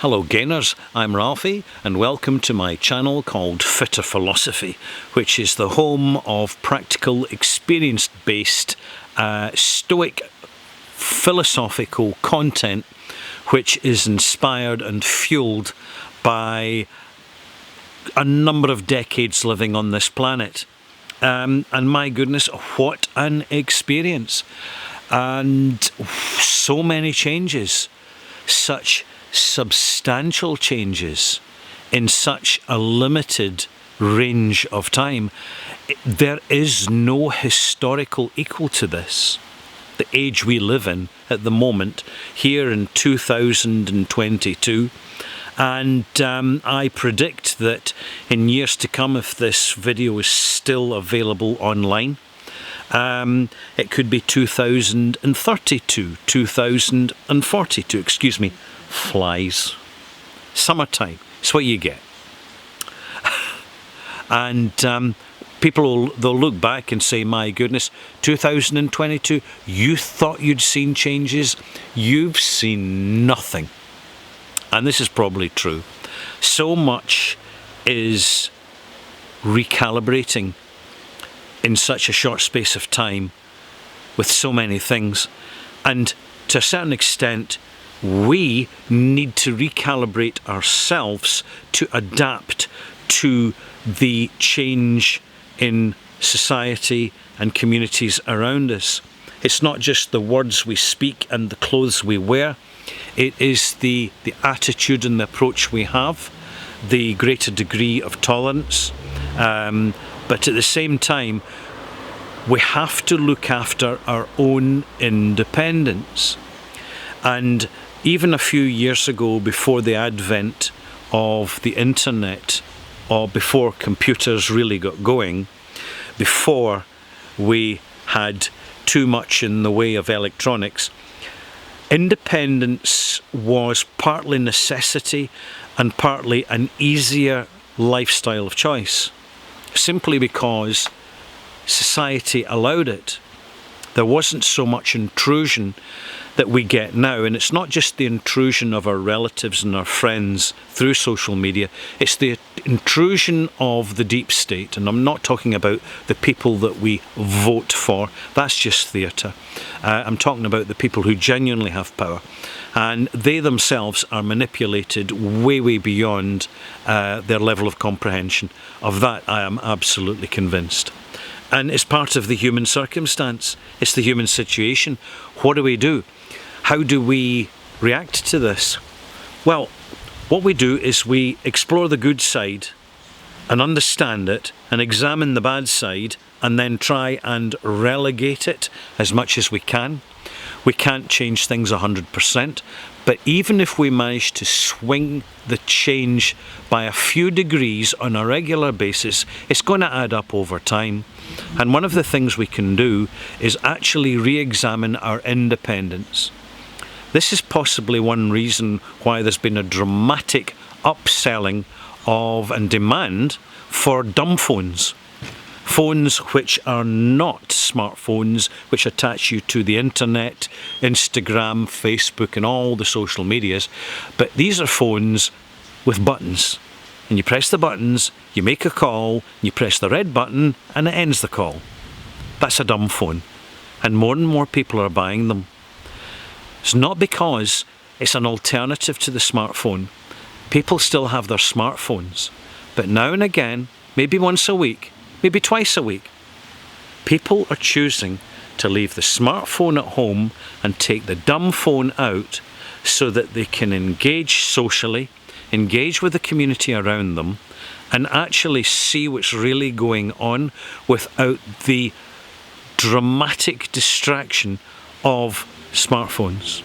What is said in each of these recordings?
Hello gainers, I'm Ralphie and welcome to my channel called Fitter Philosophy, which is the home of practical, experience-based, stoic, philosophical content which is inspired and fueled by a number of decades living on this planet. And my goodness, what an experience. And so many changes, such substantial changes in such a limited range of time. There is no historical equal to this. The age we live in at the moment, here in 2022, and I predict that in years to come, if this video is still available online, it could be 2032, 2042, excuse me. Flies. Summertime. It's what you get. And people they'll look back and say, my goodness, 2022, you thought you'd seen changes, you've seen nothing. And this is probably true. So much is recalibrating in such a short space of time with so many things. And to a certain extent, we need to recalibrate ourselves to adapt to the change in society and communities around us. It's not just the words we speak and the clothes we wear. It is the attitude and the approach we have, the greater degree of tolerance. But at the same time, we have to look after our own independence. And even a few years ago, before the advent of the internet, or before computers really got going, before we had too much in the way of electronics, independence was partly necessity and partly an easier lifestyle of choice, simply because society allowed it. There wasn't so much intrusion that we get now, and it's not just the intrusion of our relatives and our friends through social media, it's the intrusion of the deep state. And I'm not talking about the people that we vote for, that's just theatre. I'm talking about the people who genuinely have power, and they themselves are manipulated way beyond their level of comprehension. Of that I am absolutely convinced. And it's part of the human circumstance, it's the human situation. What do we do? How do we react to this? Well, what we do is we explore the good side and understand it and examine the bad side and then try and relegate it as much as we can. We can't change things 100%, but even if we manage to swing the change by a few degrees on a regular basis, it's going to add up over time. And one of the things we can do is actually re-examine our independence. This is possibly one reason why there's been a dramatic upselling of and demand for dumb phones. Phones which are not smartphones, which attach you to the internet, Instagram, Facebook and all the social medias, but these are phones with buttons. And you press the buttons, you make a call, you press the red button and it ends the call. That's a dumb phone. And more people are buying them. It's not because it's an alternative to the smartphone. People still have their smartphones. But now and again, maybe once a week, maybe twice a week, people are choosing to leave the smartphone at home and take the dumb phone out so that they can engage socially, engage with the community around them, and actually see what's really going on without the dramatic distraction of smartphones.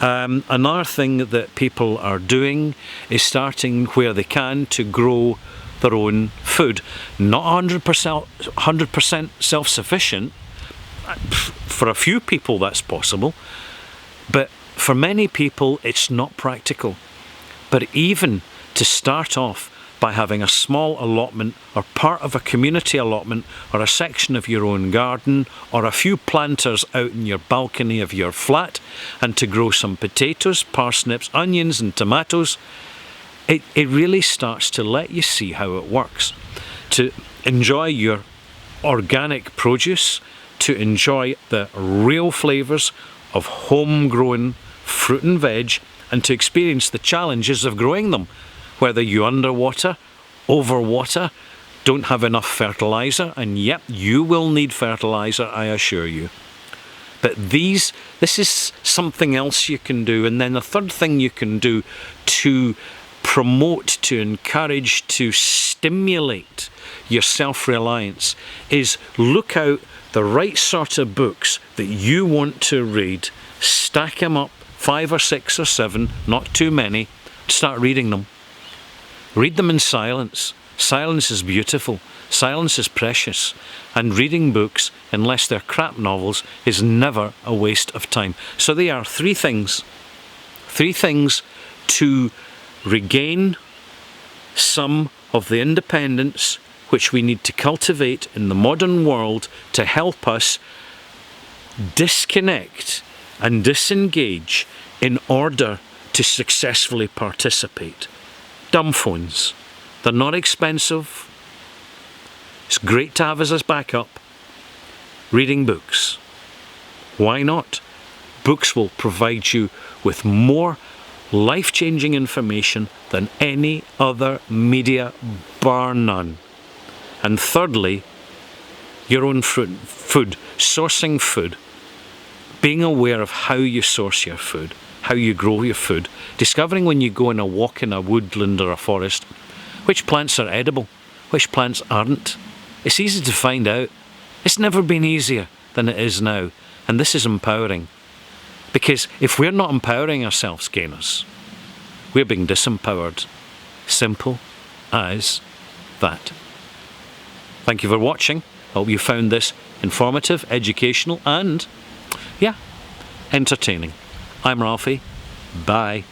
Another thing that people are doing is starting where they can to grow their own food. Not 100% self-sufficient. For a few people that's possible, but for many people it's not practical. But even to start off, by having a small allotment or part of a community allotment or a section of your own garden or a few planters out in your balcony of your flat, and to grow some potatoes, parsnips, onions and tomatoes, it really starts to let you see how it works. To enjoy your organic produce, to enjoy the real flavours of homegrown fruit and veg, and to experience the challenges of growing them, whether you underwater, overwater, don't have enough fertiliser, and yep, you will need fertiliser, I assure you. But this is something else you can do. And then the third thing you can do to promote, to encourage, to stimulate your self-reliance is look out the right sort of books that you want to read, stack them up, 5 or 6 or 7, not too many, start reading them. Read them in silence. Silence is beautiful. Silence is precious. And reading books, unless they're crap novels, is never a waste of time. So they are 3 things. 3 things to regain some of the independence which we need to cultivate in the modern world to help us disconnect and disengage in order to successfully participate. Dumb phones. They're not expensive. It's great to have as a backup. Reading books. Why not? Books will provide you with more life-changing information than any other media, bar none. And thirdly, your own food, sourcing food, being aware of how you source your food, how you grow your food, discovering when you go on a walk in a woodland or a forest, which plants are edible, which plants aren't. It's easy to find out. It's never been easier than it is now. And this is empowering. Because if we're not empowering ourselves, gainers, we're being disempowered. Simple as that. Thank you for watching. I hope you found this informative, educational and, entertaining. I'm Ralphie. Bye.